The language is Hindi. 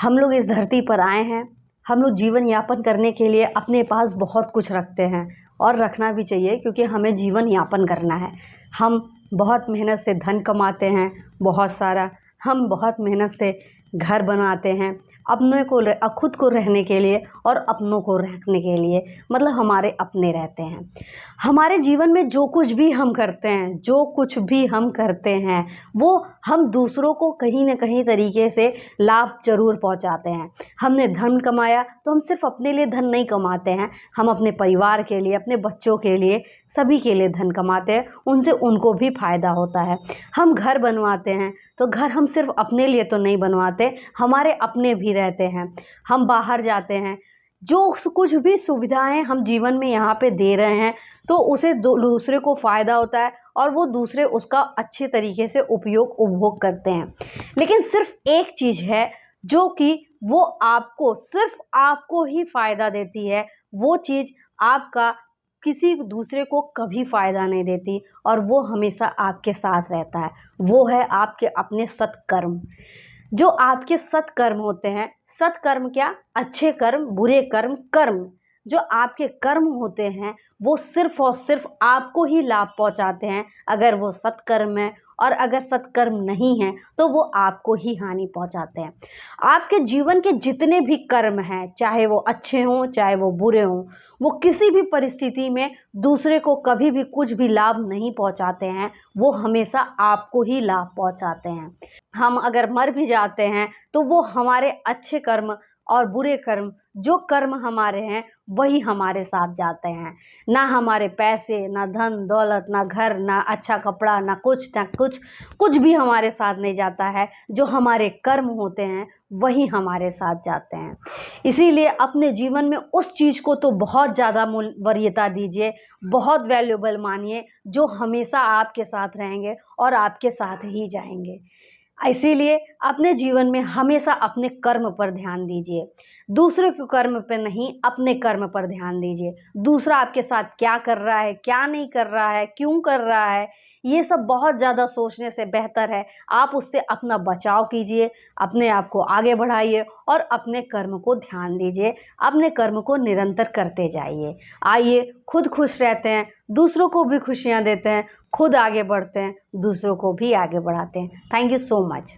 हम लोग इस धरती पर आए हैं। हम लोग जीवन यापन करने के लिए अपने पास बहुत कुछ रखते हैं और रखना भी चाहिए, क्योंकि हमें जीवन यापन करना है। हम बहुत मेहनत से धन कमाते हैं, बहुत सारा। हम बहुत मेहनत से घर बनाते हैं अपने को खुद को रहने के लिए और अपनों को रखने के लिए, मतलब हमारे अपने रहते हैं। हमारे जीवन में जो कुछ भी हम करते हैं, जो कुछ भी हम करते हैं, वो हम दूसरों को कहीं ना कहीं तरीके से लाभ जरूर पहुंचाते हैं। हमने धन कमाया तो हम सिर्फ अपने लिए धन नहीं कमाते हैं, हम अपने परिवार के लिए, अपने बच्चों के लिए, सभी के लिए धन कमाते हैं। उनसे उनको भी फायदा होता है। हम घर बनवाते हैं तो घर हम सिर्फ अपने लिए तो नहीं बनवाते, हमारे अपने भी रहते हैं। हम बाहर जाते हैं, जो कुछ भी सुविधाएं हम जीवन में यहाँ पे दे रहे हैं तो उसे दूसरे को फ़ायदा होता है और वो दूसरे उसका अच्छे तरीके से उपभोग करते हैं। लेकिन सिर्फ एक चीज़ है जो कि वो आपको, सिर्फ आपको ही फ़ायदा देती है। वो चीज़ आपका किसी दूसरे को कभी फ़ायदा नहीं देती और वो हमेशा आपके साथ रहता है। वो है आपके अपने सत्कर्म। जो आपके सत्कर्म होते हैं, सत्कर्म क्या, अच्छे कर्म, बुरे कर्म, कर्म, जो आपके कर्म होते हैं वो सिर्फ और सिर्फ आपको ही लाभ पहुंचाते हैं अगर वो सत्कर्म है, और अगर सत्कर्म नहीं है तो वो आपको ही हानि पहुंचाते हैं। आपके जीवन के जितने भी कर्म हैं, चाहे वो अच्छे हों चाहे वो बुरे हों, वो किसी भी परिस्थिति में दूसरे को कभी भी कुछ भी लाभ नहीं पहुंचाते हैं, वो हमेशा आपको ही लाभ पहुंचाते हैं। हम अगर मर भी जाते हैं तो वो हमारे अच्छे कर्म और बुरे कर्म, जो कर्म हमारे हैं वही हमारे साथ जाते हैं। ना हमारे पैसे, ना धन दौलत, ना घर, ना अच्छा कपड़ा, ना कुछ कुछ भी हमारे साथ नहीं जाता है। जो हमारे कर्म होते हैं वही हमारे साथ जाते हैं। इसीलिए अपने जीवन में उस चीज़ को तो बहुत ज़्यादा वरीयता दीजिए, बहुत वैल्यूबल मानिए, जो हमेशा आपके साथ रहेंगे और आपके साथ ही जाएंगे। इसीलिए अपने जीवन में हमेशा अपने कर्म पर ध्यान दीजिए, दूसरे के कर्म पर नहीं, अपने कर्म पर ध्यान दीजिए। दूसरा आपके साथ क्या कर रहा है, क्या नहीं कर रहा है, क्यों कर रहा है, ये सब बहुत ज़्यादा सोचने से बेहतर है आप उससे अपना बचाव कीजिए, अपने आप को आगे बढ़ाइए और अपने कर्म को ध्यान दीजिए, अपने कर्म को निरंतर करते जाइए। आइए खुद खुश रहते हैं, दूसरों को भी खुशियाँ देते हैं, खुद आगे बढ़ते हैं, दूसरों को भी आगे बढ़ाते हैं। Thank you so much.